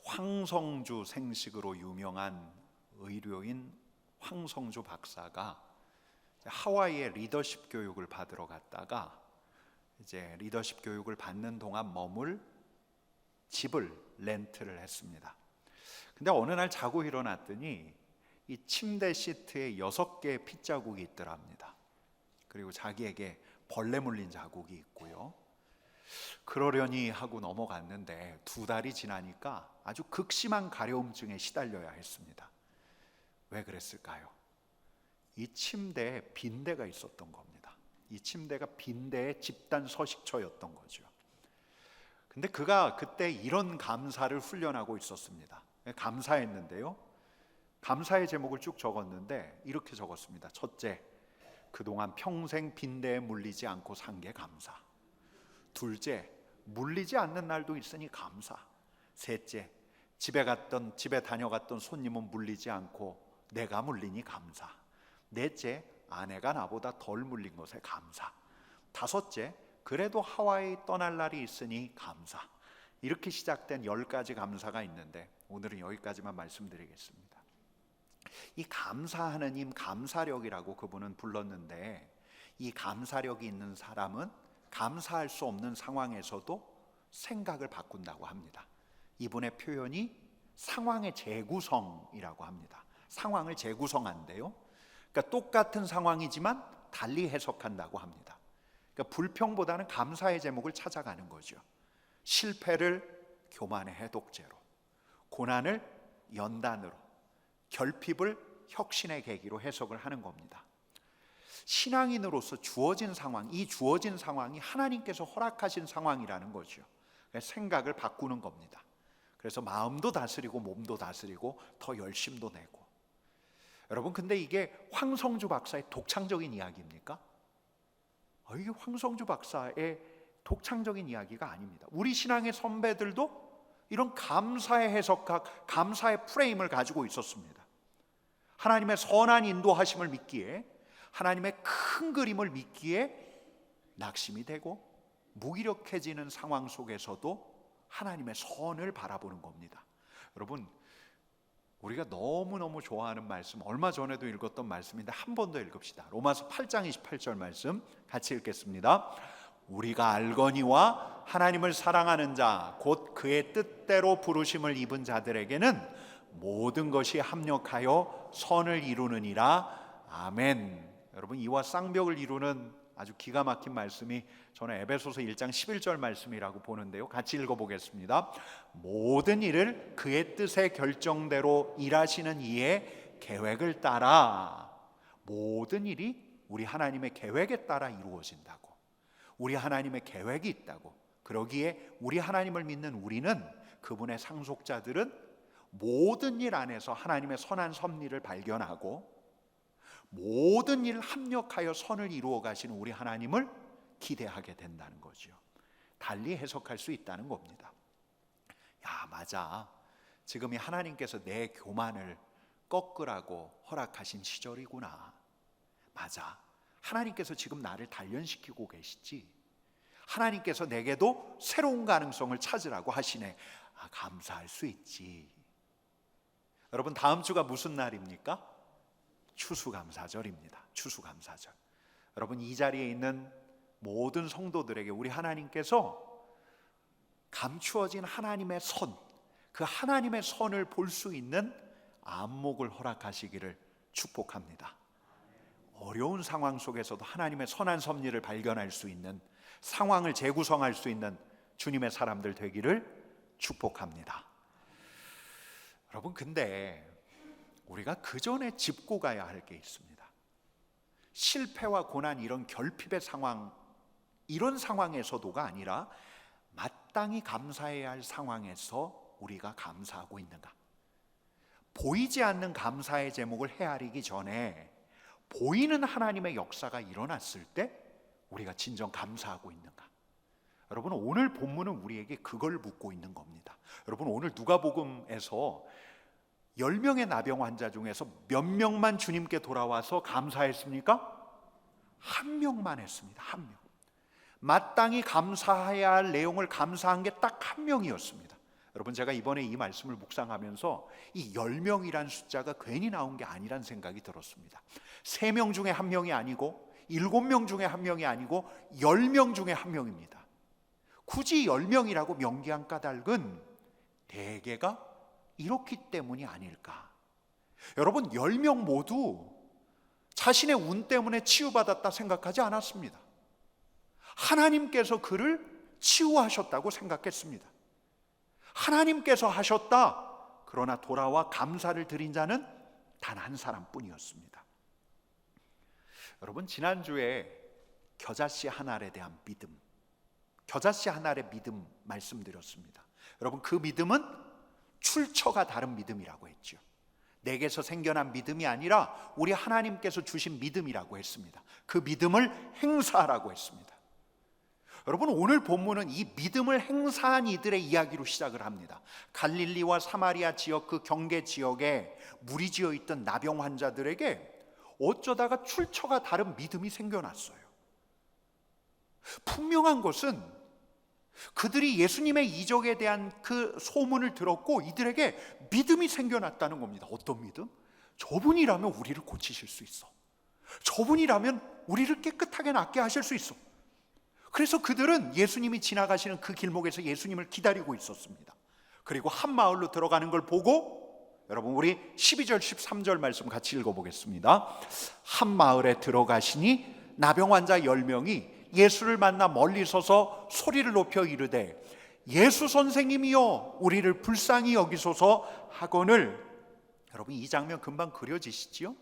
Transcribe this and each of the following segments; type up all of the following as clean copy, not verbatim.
황성주 생식으로 유명한 의료인 황성주 박사가 하와이에 리더십 교육을 받으러 갔다가 이제 리더십 교육을 받는 동안 머물 집을 렌트를 했습니다. 근데 어느 날 자고 일어났더니 이 침대 시트에 6개의 핏자국이 있더랍니다. 그리고 자기에게 벌레 물린 자국이 있고요. 그러려니 하고 넘어갔는데 2달이 지나니까 아주 극심한 가려움증에 시달려야 했습니다. 왜 그랬을까요? 이 침대에 빈대가 있었던 겁니다. 이 침대가 빈대의 집단 서식처였던 거죠. 근데 그가 그때 이런 감사를 훈련하고 있었습니다. 감사했는데요, 감사의 제목을 쭉 적었는데 이렇게 적었습니다. 첫째, 그동안 평생 빈대에 물리지 않고 산 게 감사. 둘째, 물리지 않는 날도 있으니 감사. 셋째, 집에 다녀갔던 손님은 물리지 않고 내가 물리니 감사. 넷째, 아내가 나보다 덜 물린 것에 감사. 다섯째, 그래도 하와이 떠날 날이 있으니 감사. 이렇게 시작된 10가지 감사가 있는데 오늘은 여기까지만 말씀드리겠습니다. 이 감사하는 힘, 감사력이라고 그분은 불렀는데, 이 감사력이 있는 사람은 감사할 수 없는 상황에서도 생각을 바꾼다고 합니다. 이분의 표현이 상황의 재구성이라고 합니다. 상황을 재구성한대요. 그러니까 똑같은 상황이지만 달리 해석한다고 합니다. 그러니까 불평보다는 감사의 제목을 찾아가는 거죠. 실패를 교만의 해독제로, 고난을 연단으로, 결핍을 혁신의 계기로 해석을 하는 겁니다. 신앙인으로서 주어진 상황, 이 주어진 상황이 하나님께서 허락하신 상황이라는 거죠. 생각을 바꾸는 겁니다. 그래서 마음도 다스리고 몸도 다스리고 더 열심도 내고. 여러분, 근데 이게 황성주 박사의 독창적인 이야기입니까? 이게 황성주 박사의 독창적인 이야기가 아닙니다. 우리 신앙의 선배들도 이런 감사의 해석학, 감사의 프레임을 가지고 있었습니다. 하나님의 선한 인도하심을 믿기에, 하나님의 큰 그림을 믿기에 낙심이 되고 무기력해지는 상황 속에서도 하나님의 선을 바라보는 겁니다. 여러분, 우리가 너무너무 좋아하는 말씀, 얼마 전에도 읽었던 말씀인데 한 번 더 읽읍시다. 로마서 8장 28절 말씀 같이 읽겠습니다. 우리가 알거니와 하나님을 사랑하는 자, 곧 그의 뜻대로 부르심을 입은 자들에게는 모든 것이 합력하여 선을 이루느니라. 아멘. 여러분, 이와 쌍벽을 이루는 아주 기가 막힌 말씀이 저는 에베소서 1장 11절 말씀이라고 보는데요, 같이 읽어보겠습니다. 모든 일을 그의 뜻의 결정대로 일하시는 이의 계획을 따라. 모든 일이 우리 하나님의 계획에 따라 이루어진다고. 우리 하나님의 계획이 있다고. 그러기에 우리 하나님을 믿는 우리는, 그분의 상속자들은 모든 일 안에서 하나님의 선한 섭리를 발견하고 모든 일 합력하여 선을 이루어 가시는 우리 하나님을 기대하게 된다는 거죠. 달리 해석할 수 있다는 겁니다. 야, 맞아. 지금이 하나님께서 내 교만을 꺾으라고 허락하신 시절이구나. 맞아. 하나님께서 지금 나를 단련시키고 계시지. 하나님께서 내게도 새로운 가능성을 찾으라고 하시네. 감사할 수 있지. 여러분, 다음 주가 무슨 날입니까? 추수감사절입니다. 추수감사절. 여러분, 이 자리에 있는 모든 성도들에게 우리 하나님께서 감추어진 하나님의 선, 그 하나님의 선을 볼 수 있는 안목을 허락하시기를 축복합니다. 어려운 상황 속에서도 하나님의 선한 섭리를 발견할 수 있는, 상황을 재구성할 수 있는 주님의 사람들 되기를 축복합니다. 여러분, 근데 우리가 그 전에 짚고 가야 할 게 있습니다. 실패와 고난, 이런 결핍의 상황, 이런 상황에서도가 아니라 마땅히 감사해야 할 상황에서 우리가 감사하고 있는가? 보이지 않는 감사의 제목을 헤아리기 전에 보이는 하나님의 역사가 일어났을 때 우리가 진정 감사하고 있는가? 여러분, 오늘 본문은 우리에게 그걸 묻고 있는 겁니다. 여러분, 오늘 누가복음에서 10명의 나병 환자 중에서 몇 명만 주님께 돌아와서 감사했습니까? 1명만 했습니다. 1명. 마땅히 감사해야 할 내용을 감사한 게 딱 1명이었습니다. 여러분, 제가 이번에 이 말씀을 묵상하면서 이 10명이란 숫자가 괜히 나온 게 아니란 생각이 들었습니다. 3명 중에 1명이 아니고 7명 중에 1명이 아니고 10명 중에 1명입니다. 굳이 10명이라고 명기한 까닭은 대개가 이렇기 때문이 아닐까. 여러분, 10명 모두 자신의 운 때문에 치유받았다 생각하지 않았습니다. 하나님께서 그를 치유하셨다고 생각했습니다. 하나님께서 하셨다. 그러나 돌아와 감사를 드린 자는 단 한 사람뿐이었습니다. 여러분, 지난주에 겨자씨 한 알에 대한 믿음, 겨자씨 한 알의 믿음 말씀드렸습니다. 여러분, 그 믿음은 출처가 다른 믿음이라고 했죠. 내게서 생겨난 믿음이 아니라 우리 하나님께서 주신 믿음이라고 했습니다. 그 믿음을 행사하라고 했습니다. 여러분, 오늘 본문은 이 믿음을 행사한 이들의 이야기로 시작을 합니다. 갈릴리와 사마리아 지역, 그 경계 지역에 무리지어 있던 나병 환자들에게 어쩌다가 출처가 다른 믿음이 생겨났어요. 분명한 것은 그들이 예수님의 이적에 대한 그 소문을 들었고 이들에게 믿음이 생겨났다는 겁니다. 어떤 믿음? 저분이라면 우리를 고치실 수 있어. 저분이라면 우리를 깨끗하게 낫게 하실 수 있어. 그래서 그들은 예수님이 지나가시는 그 길목에서 예수님을 기다리고 있었습니다. 그리고 한 마을로 들어가는 걸 보고, 여러분, 우리 12절 13절 말씀 같이 읽어보겠습니다. 한 마을에 들어가시니 나병 환자 10명이 예수를 만나 멀리 서서 소리를 높여 이르되 예수 선생님이여 우리를 불쌍히 여기소서 하거늘. 여러분, 이 장면 금방 그려지시지요?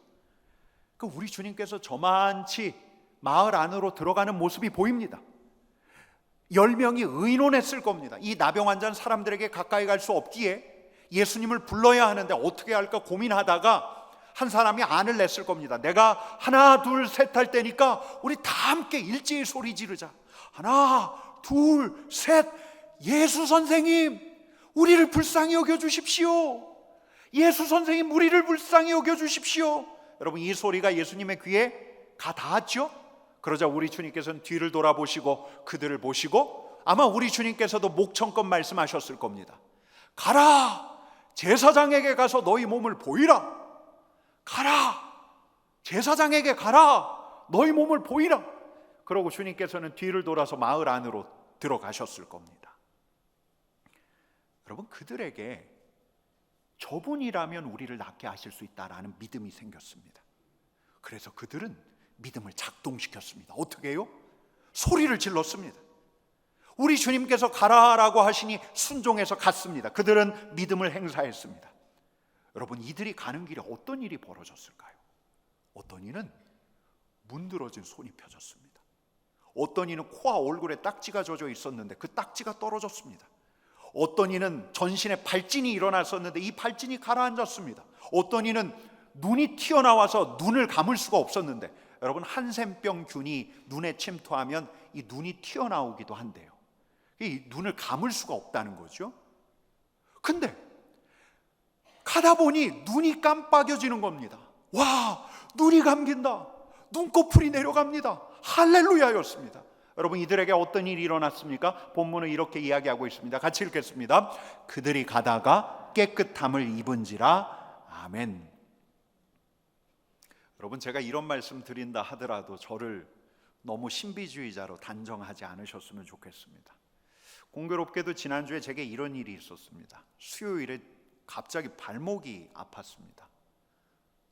우리 주님께서 저만치 마을 안으로 들어가는 모습이 보입니다. 10명이 의논했을 겁니다. 이 나병 환자는 사람들에게 가까이 갈 수 없기에 예수님을 불러야 하는데 어떻게 할까 고민하다가 한 사람이 안을 냈을 겁니다. 내가 하나 둘 셋 할 때니까 우리 다 함께 일제히 소리 지르자. 하나 둘 셋. 예수 선생님 우리를 불쌍히 여겨주십시오. 예수 선생님 우리를 불쌍히 여겨주십시오. 여러분, 이 소리가 예수님의 귀에 가 닿았죠? 그러자 우리 주님께서는 뒤를 돌아보시고 그들을 보시고, 아마 우리 주님께서도 목청껏 말씀하셨을 겁니다. 가라, 제사장에게 가서 너희 몸을 보이라. 가라, 제사장에게 가라, 너희 몸을 보이라. 그러고 주님께서는 뒤를 돌아서 마을 안으로 들어가셨을 겁니다. 여러분, 그들에게 저분이라면 우리를 낫게 하실 수 있다라는 믿음이 생겼습니다. 그래서 그들은 믿음을 작동시켰습니다. 어떻게 해요? 소리를 질렀습니다. 우리 주님께서 가라라고 하시니 순종해서 갔습니다. 그들은 믿음을 행사했습니다. 여러분, 이들이 가는 길에 어떤 일이 벌어졌을까요? 어떤 이는 문드러진 손이 펴졌습니다. 어떤 이는 코와 얼굴에 딱지가 젖어 있었는데 그 딱지가 떨어졌습니다. 어떤 이는 전신에 발진이 일어났었는데 이 발진이 가라앉았습니다. 어떤 이는 눈이 튀어나와서 눈을 감을 수가 없었는데, 여러분, 한센병균이 눈에 침투하면 이 눈이 튀어나오기도 한대요. 이 눈을 감을 수가 없다는 거죠. 근데 가다 보니 눈이 깜빡여지는 겁니다. 와, 눈이 감긴다. 눈꺼풀이 내려갑니다. 할렐루야였습니다. 여러분, 이들에게 어떤 일이 일어났습니까? 본문은 이렇게 이야기하고 있습니다. 같이 읽겠습니다. 그들이 가다가 깨끗함을 입은지라. 아멘. 여러분, 제가 이런 말씀 드린다 하더라도 저를 너무 신비주의자로 단정하지 않으셨으면 좋겠습니다. 공교롭게도 지난주에 제게 이런 일이 있었습니다. 수요일에 갑자기 발목이 아팠습니다.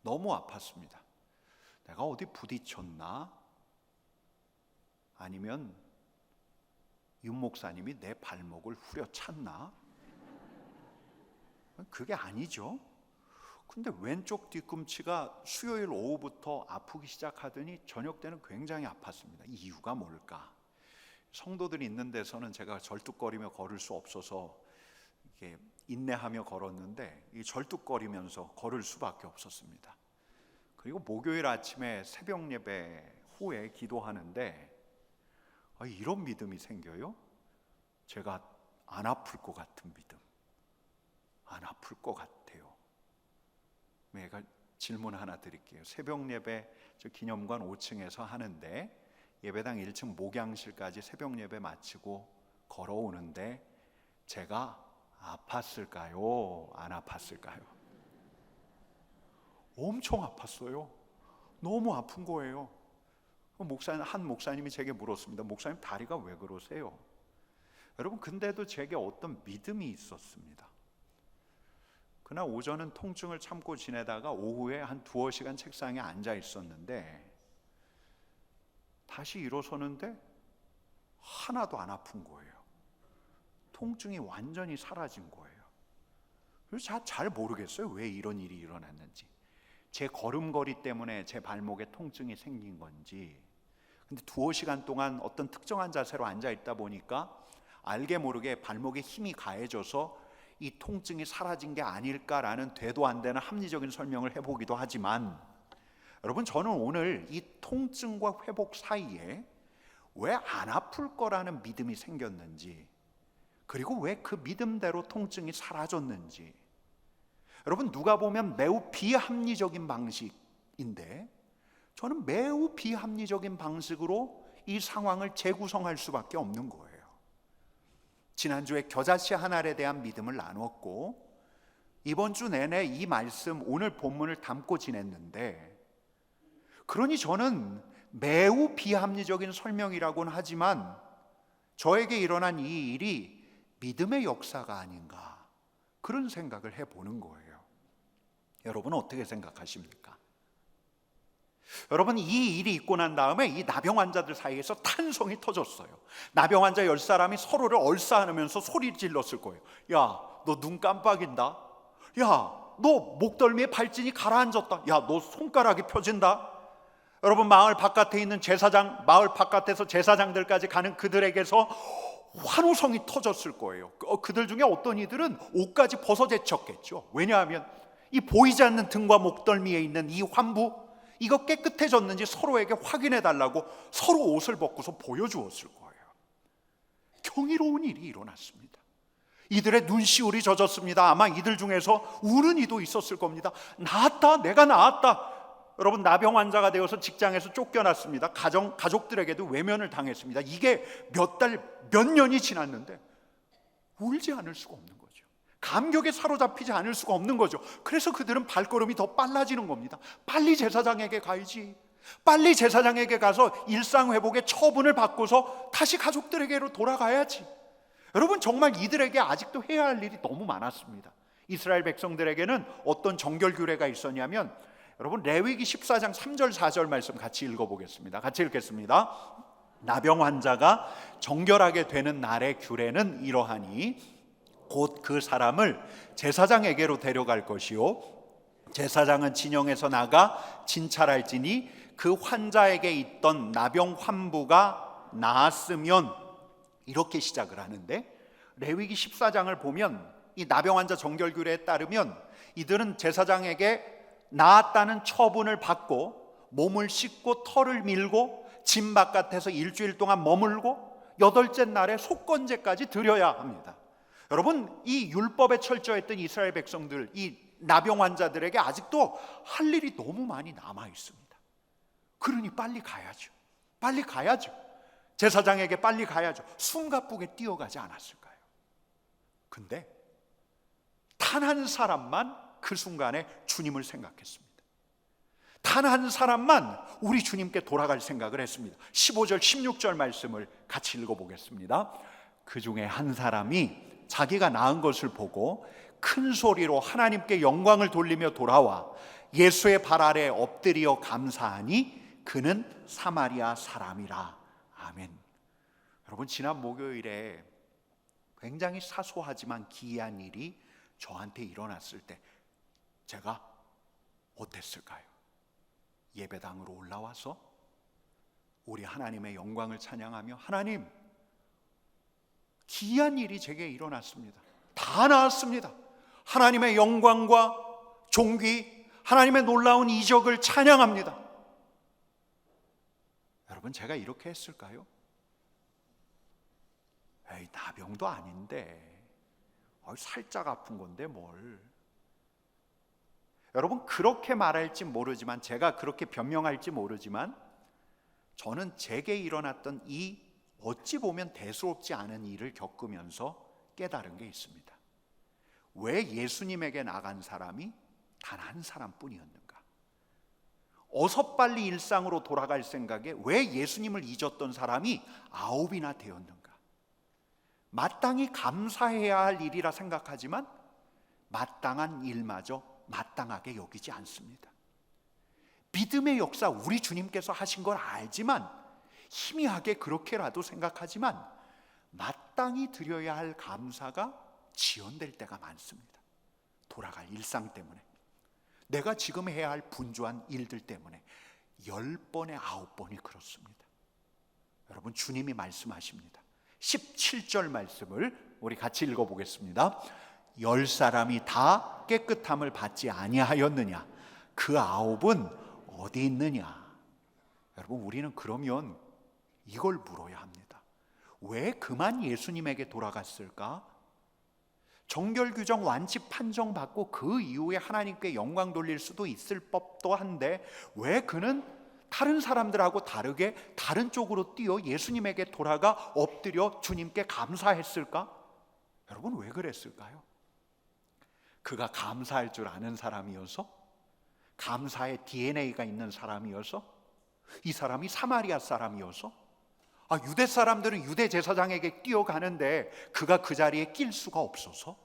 너무 아팠습니다. 내가 어디 부딪혔나? 아니면 윤 목사님이 내 발목을 후려찼나? 그게 아니죠. 근데 왼쪽 뒤꿈치가 수요일 오후부터 아프기 시작하더니 저녁 때는 굉장히 아팠습니다. 이유가 뭘까? 성도들이 있는 데서는 제가 절뚝거리며 걸을 수 없어서 이렇게 인내하며 걸었는데 이 절뚝거리면서 걸을 수밖에 없었습니다. 그리고 목요일 아침에 새벽 예배 후에 기도하는데 이런 믿음이 생겨요. 제가 안 아플 것 같은 믿음. 안 아플 것 같아요. 제가 질문 하나 드릴게요. 새벽 예배 저 기념관 5층에서 하는데 예배당 1층 목양실까지 새벽 예배 마치고 걸어오는데 제가 아팠을까요? 안 아팠을까요? 엄청 아팠어요. 너무 아픈 거예요. 한 목사님이 제게 물었습니다. 목사님, 다리가 왜 그러세요? 여러분, 근데도 제게 어떤 믿음이 있었습니다. 그날 오전은 통증을 참고 지내다가 오후에 한 두어 시간 책상에 앉아 있었는데 다시 일어서는데 하나도 안 아픈 거예요. 통증이 완전히 사라진 거예요. 그래서 잘 모르겠어요. 왜 이런 일이 일어났는지. 제 걸음걸이 때문에 제 발목에 통증이 생긴 건지. 근데 두어 시간 동안 어떤 특정한 자세로 앉아 있다 보니까 알게 모르게 발목에 힘이 가해져서 이 통증이 사라진 게 아닐까라는 되도 안 되는 합리적인 설명을 해보기도 하지만, 여러분, 저는 오늘 이 통증과 회복 사이에 왜 안 아플 거라는 믿음이 생겼는지, 그리고 왜 그 믿음대로 통증이 사라졌는지, 여러분, 누가 보면 매우 비합리적인 방식인데 저는 매우 비합리적인 방식으로 이 상황을 재구성할 수밖에 없는 거예요. 지난주에 겨자씨 한 알에 대한 믿음을 나눴고 이번 주 내내 이 말씀, 오늘 본문을 담고 지냈는데, 그러니 저는 매우 비합리적인 설명이라고는 하지만 저에게 일어난 이 일이 믿음의 역사가 아닌가, 그런 생각을 해보는 거예요. 여러분은 어떻게 생각하십니까? 여러분, 이 일이 있고 난 다음에 이 나병 환자들 사이에서 탄성이 터졌어요. 나병 환자 10사람이 서로를 얼싸안으면서 소리 질렀을 거예요. 야, 너 눈 깜빡인다. 야, 너 목덜미에 발진이 가라앉았다. 야, 너 손가락이 펴진다. 여러분, 마을 바깥에 있는 제사장, 마을 바깥에서 제사장들까지 가는 그들에게서 환호성이 터졌을 거예요. 그들 중에 어떤 이들은 옷까지 벗어제쳤겠죠. 왜냐하면 이 보이지 않는 등과 목덜미에 있는 이 환부, 이거 깨끗해졌는지 서로에게 확인해 달라고 서로 옷을 벗고서 보여주었을 거예요. 경이로운 일이 일어났습니다. 이들의 눈시울이 젖었습니다. 아마 이들 중에서 우는 이도 있었을 겁니다. 나았다, 내가 나았다. 여러분, 나병 환자가 되어서 직장에서 쫓겨났습니다. 가족들에게도 외면을 당했습니다. 이게 몇 달, 몇 년이 지났는데 울지 않을 수가 없는 거죠. 감격에 사로잡히지 않을 수가 없는 거죠. 그래서 그들은 발걸음이 더 빨라지는 겁니다. 빨리 제사장에게 가야지. 빨리 제사장에게 가서 일상회복의 처분을 받고서 다시 가족들에게로 돌아가야지. 여러분, 정말 이들에게 아직도 해야 할 일이 너무 많았습니다. 이스라엘 백성들에게는 어떤 정결 규례가 있었냐면, 여러분, 레위기 14장 3절 4절 말씀 같이 읽어보겠습니다. 같이 읽겠습니다. 나병 환자가 정결하게 되는 날의 규례는 이러하니 곧 그 사람을 제사장에게로 데려갈 것이요, 제사장은 진영에서 나가 진찰할지니 그 환자에게 있던 나병 환부가 나았으면, 이렇게 시작을 하는데, 레위기 14장을 보면 이 나병 환자 정결 규례에 따르면 이들은 제사장에게 나았다는 처분을 받고 몸을 씻고 털을 밀고 진 바깥에서 일주일 동안 머물고 여덟째 날에 속건제까지 드려야 합니다. 여러분, 이 율법에 철저했던 이스라엘 백성들, 이 나병 환자들에게 아직도 할 일이 너무 많이 남아 있습니다. 그러니 빨리 가야죠. 빨리 가야죠. 제사장에게 빨리 가야죠. 숨가쁘게 뛰어가지 않았을까요? 근데 단 한 사람만 그 순간에 주님을 생각했습니다. 단 한 사람만 우리 주님께 돌아갈 생각을 했습니다. 15절 16절 말씀을 같이 읽어보겠습니다. 그 중에 한 사람이 자기가 낳은 것을 보고 큰 소리로 하나님께 영광을 돌리며 돌아와 예수의 발 아래 엎드려 감사하니 그는 사마리아 사람이라. 아멘. 여러분, 지난 목요일에 굉장히 사소하지만 기이한 일이 저한테 일어났을 때 제가 어땠을까요? 예배당으로 올라와서 우리 하나님의 영광을 찬양하며, 하나님, 기이한 일이 제게 일어났습니다. 다 나았습니다. 하나님의 영광과 존귀, 하나님의 놀라운 이적을 찬양합니다. 여러분, 제가 이렇게 했을까요? 에이, 나병도 아닌데, 살짝 아픈 건데 뭘. 여러분, 그렇게 말할지 모르지만, 제가 그렇게 변명할지 모르지만, 저는 제게 일어났던 이 어찌 보면 대수롭지 않은 일을 겪으면서 깨달은 게 있습니다. 왜 예수님에게 나간 사람이 단 한 사람뿐이었는가? 어서 빨리 일상으로 돌아갈 생각에 왜 예수님을 잊었던 사람이 9이나 되었는가? 마땅히 감사해야 할 일이라 생각하지만 마땅한 일마저 마땅하게 여기지 않습니다. 믿음의 역사, 우리 주님께서 하신 걸 알지만, 희미하게 그렇게라도 생각하지만 마땅히 드려야 할 감사가 지연될 때가 많습니다. 돌아갈 일상 때문에, 내가 지금 해야 할 분주한 일들 때문에 10번에 9번이 그렇습니다. 여러분, 주님이 말씀하십니다. 17절 말씀을 우리 같이 읽어보겠습니다. 10사람이 다 깨끗함을 받지 아니하였느냐? 그 9은 어디 있느냐? 여러분, 우리는 그러면 이걸 물어야 합니다. 왜 그만 예수님에게 돌아갔을까? 정결규정 완치 판정받고 그 이후에 하나님께 영광 돌릴 수도 있을 법도 한데, 왜 그는 다른 사람들하고 다르게 다른 쪽으로 뛰어 예수님에게 돌아가 엎드려 주님께 감사했을까? 여러분, 왜 그랬을까요? 그가 감사할 줄 아는 사람이어서? 감사의 DNA가 있는 사람이어서? 이 사람이 사마리아 사람이어서? 유대 사람들은 유대 제사장에게 뛰어가는데 그가 그 자리에 낄 수가 없어서?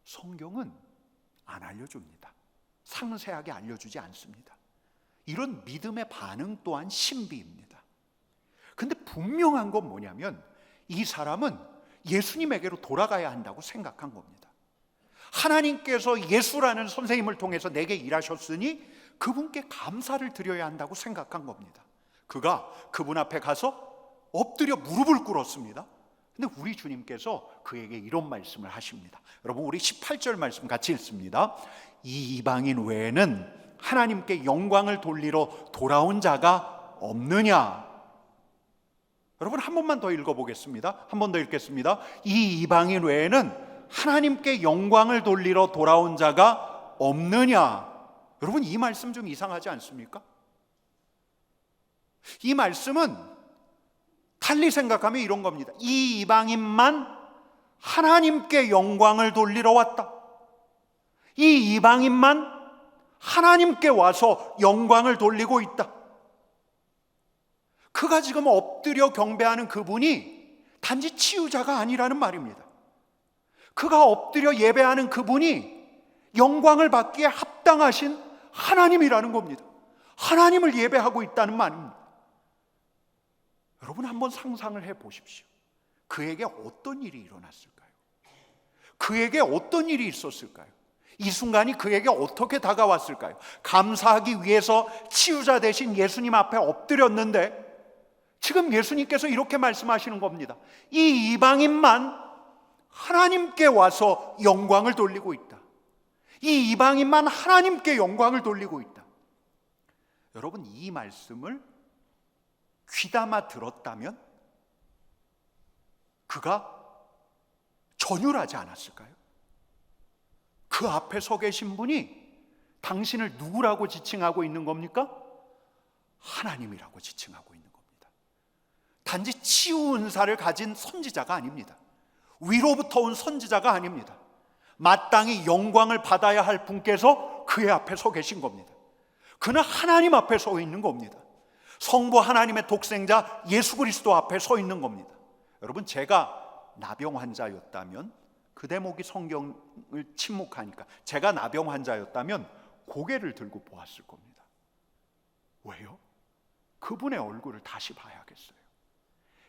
성경은 안 알려줍니다. 상세하게 알려주지 않습니다. 이런 믿음의 반응 또한 신비입니다. 근데 분명한 건 뭐냐면, 이 사람은 예수님에게로 돌아가야 한다고 생각한 겁니다. 하나님께서 예수라는 선생님을 통해서 내게 일하셨으니 그분께 감사를 드려야 한다고 생각한 겁니다. 그가 그분 앞에 가서 엎드려 무릎을 꿇었습니다. 근데 우리 주님께서 그에게 이런 말씀을 하십니다. 여러분, 우리 18절 말씀 같이 읽습니다. 이 이방인 외에는 하나님께 영광을 돌리러 돌아온 자가 없느냐? 여러분, 한 번만 더 읽어보겠습니다. 한 번 더 읽겠습니다. 이 이방인 외에는 하나님께 영광을 돌리러 돌아온 자가 없느냐? 여러분, 이 말씀 좀 이상하지 않습니까? 이 말씀은 달리 생각하면 이런 겁니다. 이 이방인만 하나님께 영광을 돌리러 왔다. 이 이방인만 하나님께 와서 영광을 돌리고 있다. 그가 지금 엎드려 경배하는 그분이 단지 치유자가 아니라는 말입니다. 그가 엎드려 예배하는 그분이 영광을 받기에 합당하신 하나님이라는 겁니다. 하나님을 예배하고 있다는 말입니다. 여러분, 한번 상상을 해보십시오. 그에게 어떤 일이 일어났을까요? 그에게 어떤 일이 있었을까요? 이 순간이 그에게 어떻게 다가왔을까요? 감사하기 위해서 치유자 되신 예수님 앞에 엎드렸는데 지금 예수님께서 이렇게 말씀하시는 겁니다. 이 이방인만 하나님께 와서 영광을 돌리고 있다. 이 이방인만 하나님께 영광을 돌리고 있다. 여러분, 이 말씀을 귀담아 들었다면 그가 전율하지 않았을까요? 그 앞에 서 계신 분이 당신을 누구라고 지칭하고 있는 겁니까? 하나님이라고 지칭하고 있는 겁니다. 단지 치유 은사를 가진 선지자가 아닙니다. 위로부터 온 선지자가 아닙니다. 마땅히 영광을 받아야 할 분께서 그의 앞에 서 계신 겁니다. 그는 하나님 앞에 서 있는 겁니다. 성부 하나님의 독생자 예수 그리스도 앞에 서 있는 겁니다. 여러분, 제가 나병 환자였다면, 그 대목이 성경을 침묵하니까 제가 나병 환자였다면 고개를 들고 보았을 겁니다. 왜요? 그분의 얼굴을 다시 봐야겠어요.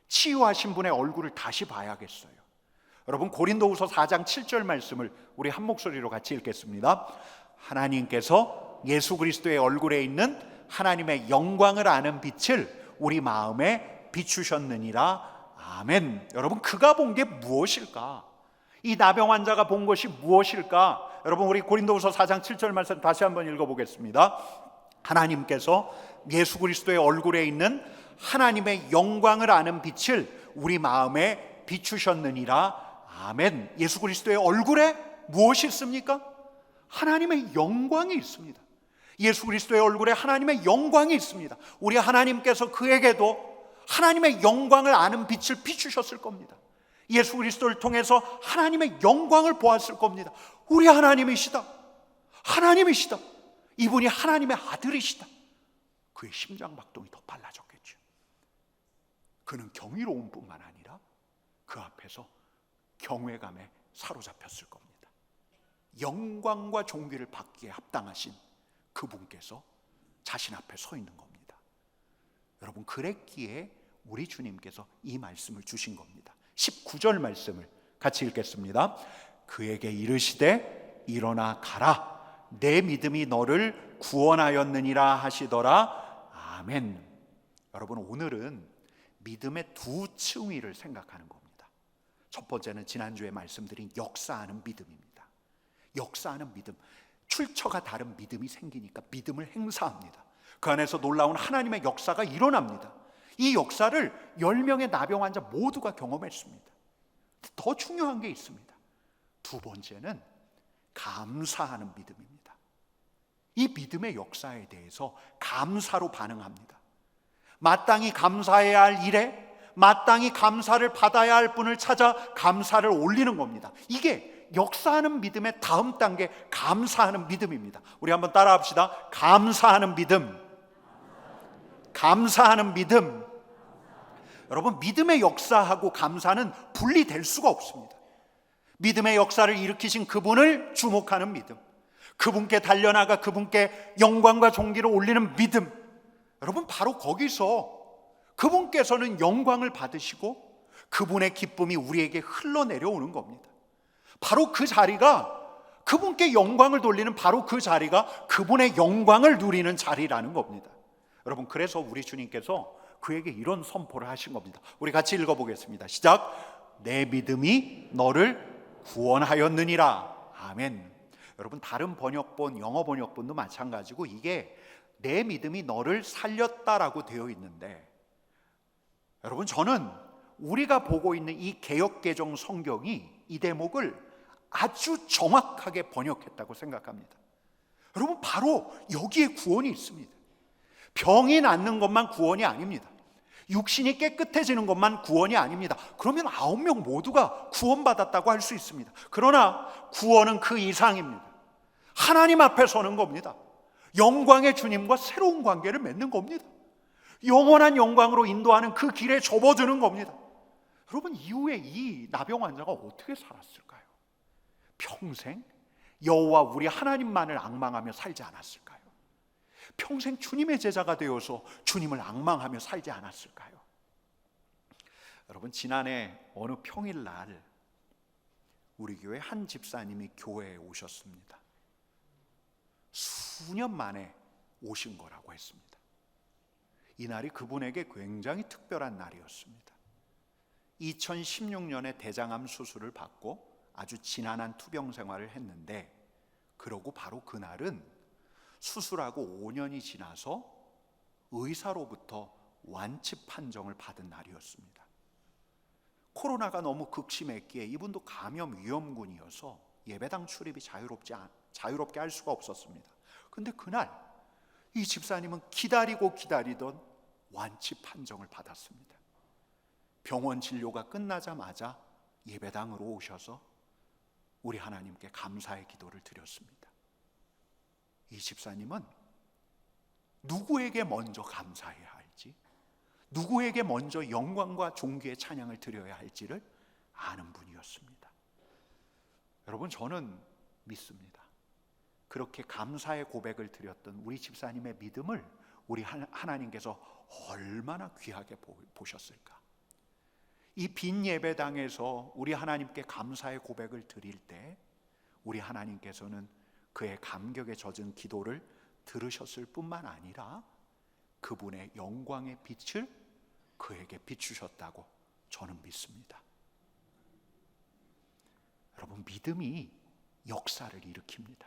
치유하신 분의 얼굴을 다시 봐야겠어요. 여러분, 고린도후서 4장 7절 말씀을 우리 한 목소리로 같이 읽겠습니다. 하나님께서 예수 그리스도의 얼굴에 있는 하나님의 영광을 아는 빛을 우리 마음에 비추셨느니라. 아멘. 여러분, 그가 본 게 무엇일까? 이 나병 환자가 본 것이 무엇일까? 여러분, 우리 고린도후서 4장 7절 말씀 다시 한번 읽어보겠습니다. 하나님께서 예수 그리스도의 얼굴에 있는 하나님의 영광을 아는 빛을 우리 마음에 비추셨느니라. 아멘. 예수 그리스도의 얼굴에 무엇이 있습니까? 하나님의 영광이 있습니다. 예수 그리스도의 얼굴에 하나님의 영광이 있습니다. 우리 하나님께서 그에게도 하나님의 영광을 아는 빛을 비추셨을 겁니다. 예수 그리스도를 통해서 하나님의 영광을 보았을 겁니다. 우리 하나님이시다, 하나님이시다, 이분이 하나님의 아들이시다. 그의 심장박동이 더 빨라졌겠죠. 그는 경이로운 뿐만 아니라 그 앞에서 경외감에 사로잡혔을 겁니다. 영광과 존귀를 받기에 합당하신 그분께서 자신 앞에 서 있는 겁니다. 여러분, 그랬기에 우리 주님께서 이 말씀을 주신 겁니다. 19절 말씀을 같이 읽겠습니다. 그에게 이르시되 일어나 가라, 내 믿음이 너를 구원하였느니라 하시더라. 아멘. 여러분, 오늘은 믿음의 두 층위를 생각하는 겁니다. 첫 번째는 지난주에 말씀드린 역사하는 믿음입니다. 역사하는 믿음, 출처가 다른 믿음이 생기니까 믿음을 행사합니다. 그 안에서 놀라운 하나님의 역사가 일어납니다. 이 역사를 10명의 나병 환자 모두가 경험했습니다. 더 중요한 게 있습니다. 두 번째는 감사하는 믿음입니다. 이 믿음의 역사에 대해서 감사로 반응합니다. 마땅히 감사해야 할 일에 마땅히 감사를 받아야 할 분을 찾아 감사를 올리는 겁니다. 이게 역사하는 믿음의 다음 단계, 감사하는 믿음입니다. 우리 한번 따라 합시다. 감사하는 믿음, 감사하는 믿음. 여러분, 믿음의 역사하고 감사는 분리될 수가 없습니다. 믿음의 역사를 일으키신 그분을 주목하는 믿음, 그분께 달려나가 그분께 영광과 존귀를 올리는 믿음. 여러분, 바로 거기서 그분께서는 영광을 받으시고 그분의 기쁨이 우리에게 흘러내려오는 겁니다. 바로 그 자리가, 그분께 영광을 돌리는 바로 그 자리가 그분의 영광을 누리는 자리라는 겁니다. 여러분, 그래서 우리 주님께서 그에게 이런 선포를 하신 겁니다. 우리 같이 읽어보겠습니다. 시작. 내 믿음이 너를 구원하였느니라. 아멘. 여러분, 다른 번역본, 영어 번역본도 마찬가지고 이게 내 믿음이 너를 살렸다라고 되어 있는데, 여러분, 저는 우리가 보고 있는 이 개역개정 성경이 이 대목을 아주 정확하게 번역했다고 생각합니다. 여러분, 바로 여기에 구원이 있습니다. 병이 낫는 것만 구원이 아닙니다. 육신이 깨끗해지는 것만 구원이 아닙니다. 그러면 9명 모두가 구원받았다고 할 수 있습니다. 그러나 구원은 그 이상입니다. 하나님 앞에 서는 겁니다. 영광의 주님과 새로운 관계를 맺는 겁니다. 영원한 영광으로 인도하는 그 길에 접어드는 겁니다. 여러분, 이후에 이 나병 환자가 어떻게 살았을까요? 평생 여호와 우리 하나님만을 앙망하며 살지 않았을까요? 평생 주님의 제자가 되어서 주님을 앙망하며 살지 않았을까요? 여러분, 지난해 어느 평일날 우리 교회 한 집사님이 교회에 오셨습니다. 수년 만에 오신 거라고 했습니다. 이날이 그분에게 굉장히 특별한 날이었습니다. 2016년에 대장암 수술을 받고 아주 지난한 투병 생활을 했는데, 그러고 바로 그날은 수술하고 5년이 지나서 의사로부터 완치 판정을 받은 날이었습니다. 코로나가 너무 극심했기에 이분도 감염 위험군이어서 예배당 출입이 자유롭게 할 수가 없었습니다. 근데 그날 이 집사님은 기다리던 완치 판정을 받았습니다. 병원 진료가 끝나자마자 예배당으로 오셔서 우리 하나님께 감사의 기도를 드렸습니다. 이 집사님은 누구에게 먼저 감사해야 할지, 누구에게 먼저 영광과 존귀의 찬양을 드려야 할지를 아는 분이었습니다. 여러분, 저는 믿습니다. 그렇게 감사의 고백을 드렸던 우리 집사님의 믿음을 우리 하나님께서 얼마나 귀하게 보셨을까. 이 빈 예배당에서 우리 하나님께 감사의 고백을 드릴 때 우리 하나님께서는 그의 감격에 젖은 기도를 들으셨을 뿐만 아니라 그분의 영광의 빛을 그에게 비추셨다고 저는 믿습니다. 여러분, 믿음이 역사를 일으킵니다.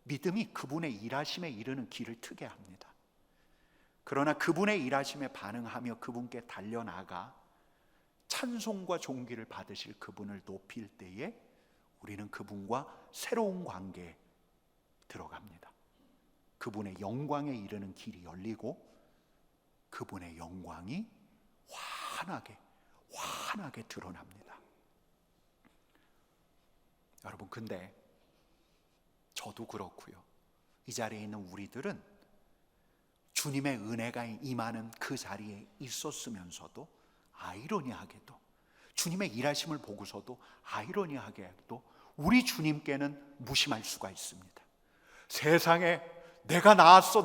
믿음이 그분의 일하심에 이르는 길을 트게 합니다. 그러나 그분의 일하심에 반응하며 그분께 달려나가 찬송과 존귀를 받으실 그분을 높일 때에 우리는 그분과 새로운 관계에 들어갑니다. 그분의 영광에 이르는 길이 열리고 그분의 영광이 환하게 드러납니다. 여러분, 근데 저도 그렇고요, 이 자리에 있는 우리들은 주님의 은혜가 임하는 그 자리에 있었으면서도 아이러니하게도, 주님의 일하심을 보고서도 아이러니하게도 우리 주님께는 무심할 수가 있습니다. 세상에 내가 나았어,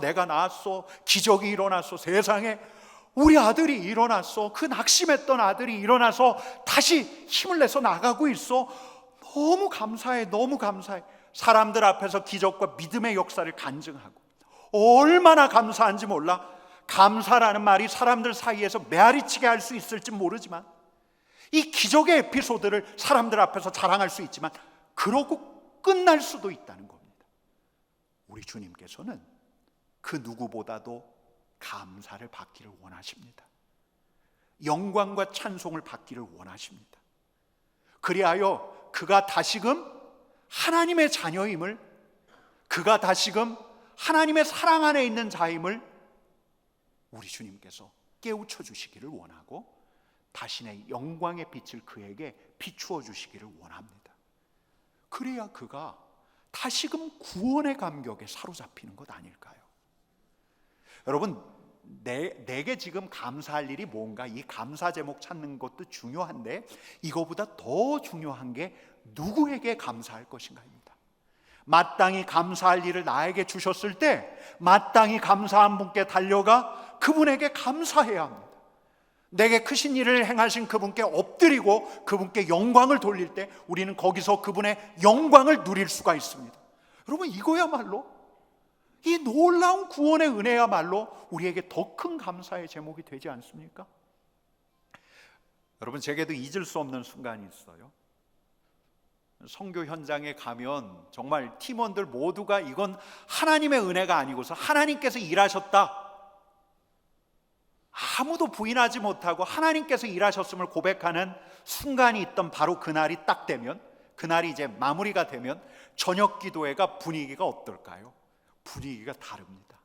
기적이 일어났어, 세상에 우리 아들이 일어났어, 그 낙심했던 아들이 일어나서 다시 힘을 내서 나가고 있어, 너무 감사해, 너무 감사해. 사람들 앞에서 기적과 믿음의 역사를 간증하고 얼마나 감사한지 몰라. 감사라는 말이 사람들 사이에서 메아리치게 할 수 있을지 모르지만, 이 기적의 에피소드를 사람들 앞에서 자랑할 수 있지만 그러고 끝날 수도 있다는 겁니다. 우리 주님께서는 그 누구보다도 감사를 받기를 원하십니다. 영광과 찬송을 받기를 원하십니다. 그리하여 그가 다시금 하나님의 자녀임을, 그가 다시금 하나님의 사랑 안에 있는 자임을 우리 주님께서 깨우쳐 주시기를 원하고, 자신의 영광의 빛을 그에게 비추어 주시기를 원합니다. 그래야 그가 다시금 구원의 감격에 사로잡히는 것 아닐까요? 여러분, 내게 지금 감사할 일이 뭔가, 이 감사 제목 찾는 것도 중요한데 이거보다 더 중요한 게 누구에게 감사할 것인가입니다. 마땅히 감사할 일을 나에게 주셨을 때 마땅히 감사한 분께 달려가 그분에게 감사해야 합니다. 내게 크신 일을 행하신 그분께 엎드리고 그분께 영광을 돌릴 때 우리는 거기서 그분의 영광을 누릴 수가 있습니다. 여러분, 이거야말로, 이 놀라운 구원의 은혜야말로 우리에게 더 큰 감사의 제목이 되지 않습니까? 여러분, 제게도 잊을 수 없는 순간이 있어요. 선교 현장에 가면 정말 팀원들 모두가 이건 하나님의 은혜가 아니고서 하나님께서 일하셨다, 아무도 부인하지 못하고 하나님께서 일하셨음을 고백하는 순간이 있던 바로 그날이 딱 되면, 그날이 이제 마무리가 되면 저녁 기도회가 분위기가 어떨까요? 분위기가 다릅니다.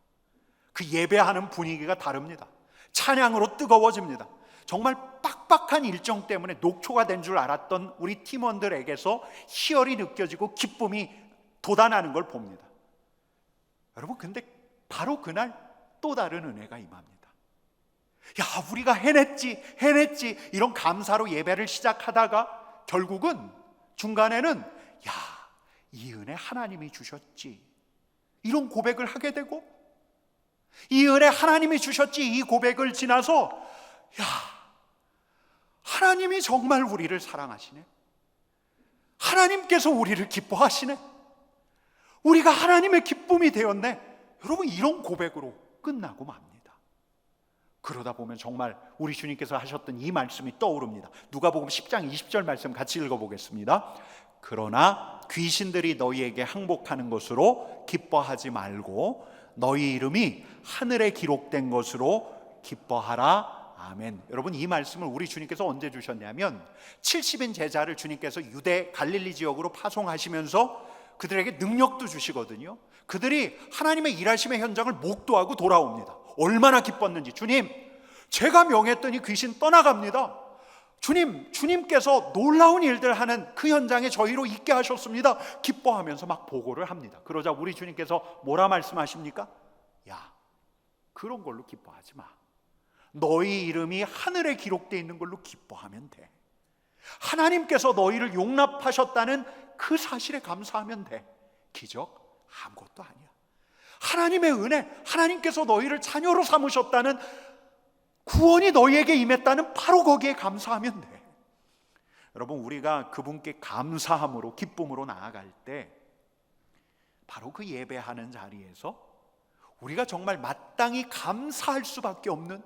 그 예배하는 분위기가 다릅니다. 찬양으로 뜨거워집니다. 정말 빡빡한 일정 때문에 녹초가 된 줄 알았던 우리 팀원들에게서 희열이 느껴지고 기쁨이 돋아나는 걸 봅니다. 여러분, 근데 바로 그날 또 다른 은혜가 임합니다. 야, 우리가 해냈지 이런 감사로 예배를 시작하다가 결국은 중간에는 야, 이 은혜 하나님이 주셨지, 이런 고백을 하게 되고, 이 은혜 하나님이 주셨지, 이 고백을 지나서 야, 하나님이 정말 우리를 사랑하시네, 하나님께서 우리를 기뻐하시네, 우리가 하나님의 기쁨이 되었네. 여러분, 이런 고백으로 끝나고 맙니다. 그러다 보면 정말 우리 주님께서 하셨던 이 말씀이 떠오릅니다. 누가복음 10장 20절 말씀 같이 읽어보겠습니다. 그러나 귀신들이 너희에게 항복하는 것으로 기뻐하지 말고 너희 이름이 하늘에 기록된 것으로 기뻐하라. 아멘. 여러분, 이 말씀을 우리 주님께서 언제 주셨냐면 70인 제자를 주님께서 유대 갈릴리 지역으로 파송하시면서 그들에게 능력도 주시거든요. 그들이 하나님의 일하심의 현장을 목도하고 돌아옵니다. 얼마나 기뻤는지. 주님, 제가 명했더니 귀신 떠나갑니다. 주님께서 놀라운 일들 하는 그 현장에 저희로 있게 하셨습니다. 기뻐하면서 막 보고를 합니다. 그러자 우리 주님께서 뭐라 말씀하십니까? 야, 그런 걸로 기뻐하지 마. 너희 이름이 하늘에 기록되어 있는 걸로 기뻐하면 돼. 하나님께서 너희를 용납하셨다는 그 사실에 감사하면 돼. 기적? 아무것도 아니야. 하나님의 은혜, 하나님께서 너희를 자녀로 삼으셨다는, 구원이 너희에게 임했다는 바로 거기에 감사하면 돼. 여러분, 우리가 그분께 감사함으로, 기쁨으로 나아갈 때 바로 그 예배하는 자리에서 우리가 정말 마땅히 감사할 수밖에 없는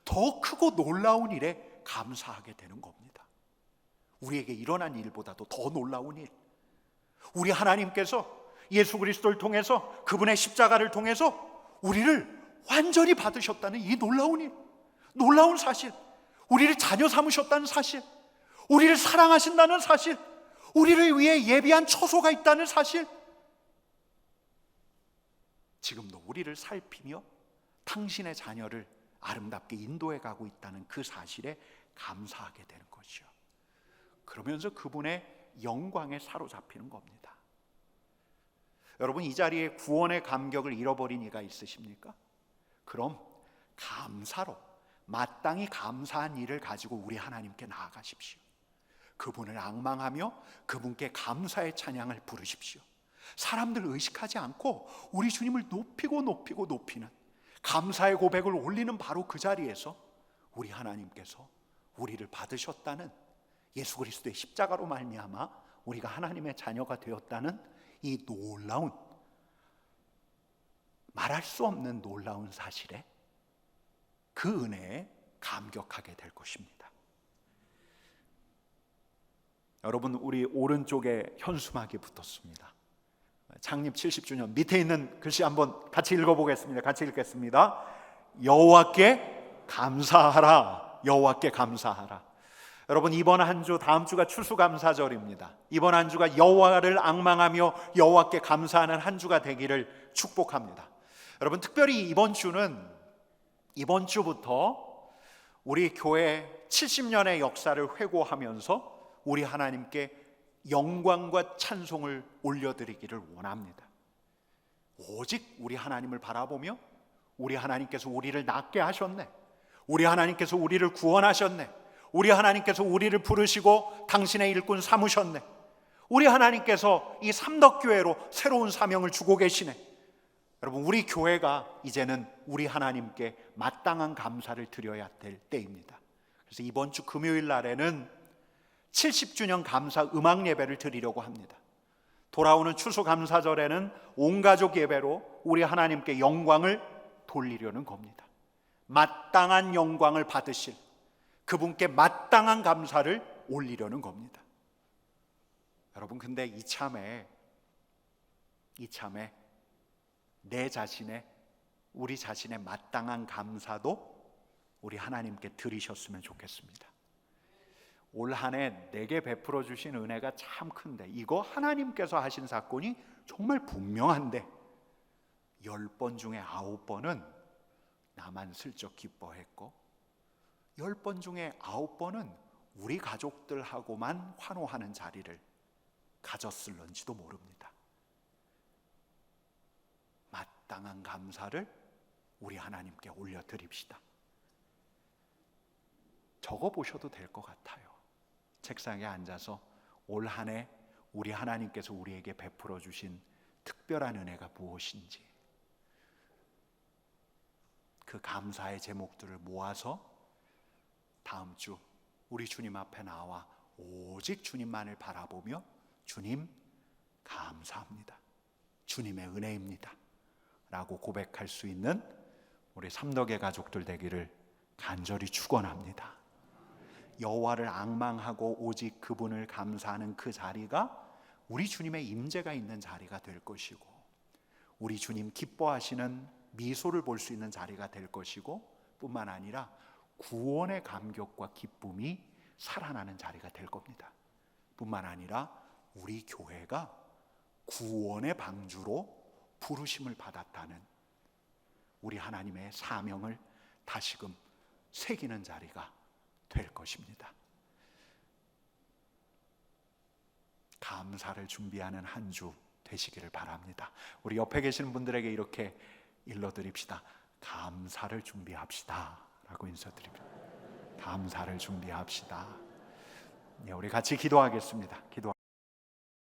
더 크고 놀라운 일에 감사하게 되는 겁니다. 우리에게 일어난 일보다도 더 놀라운 일, 우리 하나님께서 예수 그리스도를 통해서, 그분의 십자가를 통해서 우리를 완전히 받으셨다는 이 놀라운 일, 놀라운 사실, 우리를 자녀 삼으셨다는 사실, 우리를 사랑하신다는 사실, 우리를 위해 예비한 처소가 있다는 사실, 지금도 우리를 살피며 당신의 자녀를 아름답게 인도해 가고 있다는 그 사실에 감사하게 되는 것이요. 그러면서 그분의 영광에 사로잡히는 겁니다. 여러분, 이 자리에 구원의 감격을 잃어버린 이가 있으십니까? 그럼 감사로, 마땅히 감사한 일을 가지고 우리 하나님께 나아가십시오. 그분을 앙망하며 그분께 감사의 찬양을 부르십시오. 사람들 의식하지 않고 우리 주님을 높이고 높이는 감사의 고백을 올리는 바로 그 자리에서 우리 하나님께서 우리를 받으셨다는, 예수 그리스도의 십자가로 말미암아 우리가 하나님의 자녀가 되었다는 이 놀라운, 말할 수 없는 놀라운 사실에, 그 은혜에 감격하게 될 것입니다. 여러분, 우리 오른쪽에 현수막이 붙었습니다. 창립 70주년 밑에 있는 글씨 한번 같이 읽어보겠습니다. 같이 읽겠습니다. 여호와께 감사하라. 여호와께 감사하라. 여러분, 이번 한 주, 다음 주가 추수감사절입니다. 이번 한 주가 여호와를 앙망하며 여호와께 감사하는 한 주가 되기를 축복합니다. 여러분, 특별히 이번 주부터 우리 교회 70년의 역사를 회고하면서 우리 하나님께 영광과 찬송을 올려드리기를 원합니다. 오직 우리 하나님을 바라보며, 우리 하나님께서 우리를 낫게 하셨네, 우리 하나님께서 우리를 구원하셨네, 우리 하나님께서 우리를 부르시고 당신의 일꾼 삼으셨네, 우리 하나님께서 이 삼덕교회로 새로운 사명을 주고 계시네. 여러분, 우리 교회가 이제는 우리 하나님께 마땅한 감사를 드려야 될 때입니다. 그래서 이번 주 금요일 날에는 70주년 감사 음악 예배를 드리려고 합니다. 돌아오는 추수감사절에는 온 가족 예배로 우리 하나님께 영광을 돌리려는 겁니다. 마땅한 영광을 받으실 그분께 마땅한 감사를 올리려는 겁니다. 여러분, 근데 이참에 내 자신의, 우리 자신의 마땅한 감사도 우리 하나님께 드리셨으면 좋겠습니다. 올 한 해 내게 베풀어 주신 은혜가 참 큰데, 이거 하나님께서 하신 사건이 정말 분명한데 10번 중에 9번은 나만 슬쩍 기뻐했고 10번 중에 9번은 우리 가족들하고만 환호하는 자리를 가졌을런지도 모릅니다. 마땅한 감사를 우리 하나님께 올려드립시다. 적어보셔도 될 것 같아요. 책상에 앉아서 올 한 해 우리 하나님께서 우리에게 베풀어 주신 특별한 은혜가 무엇인지, 그 감사의 제목들을 모아서 다음 주 우리 주님 앞에 나와 오직 주님만을 바라보며, 주님 감사합니다, 주님의 은혜입니다 라고 고백할 수 있는 우리 삼덕의 가족들 되기를 간절히 축원합니다. 여호와를 앙망하고 오직 그분을 감사하는 그 자리가 우리 주님의 임재가 있는 자리가 될 것이고, 우리 주님 기뻐하시는 미소를 볼 수 있는 자리가 될 것이고, 뿐만 아니라 구원의 감격과 기쁨이 살아나는 자리가 될 겁니다. 뿐만 아니라 우리 교회가 구원의 방주로 부르심을 받았다는 우리 하나님의 사명을 다시금 새기는 자리가 될 것입니다. 감사를 준비하는 한 주 되시기를 바랍니다. 우리 옆에 계시는 분들에게 이렇게 일러드립시다. 감사를 준비합시다 라고 인사드립니다. 감사를 준비합시다. 네, 우리 같이 기도하겠습니다.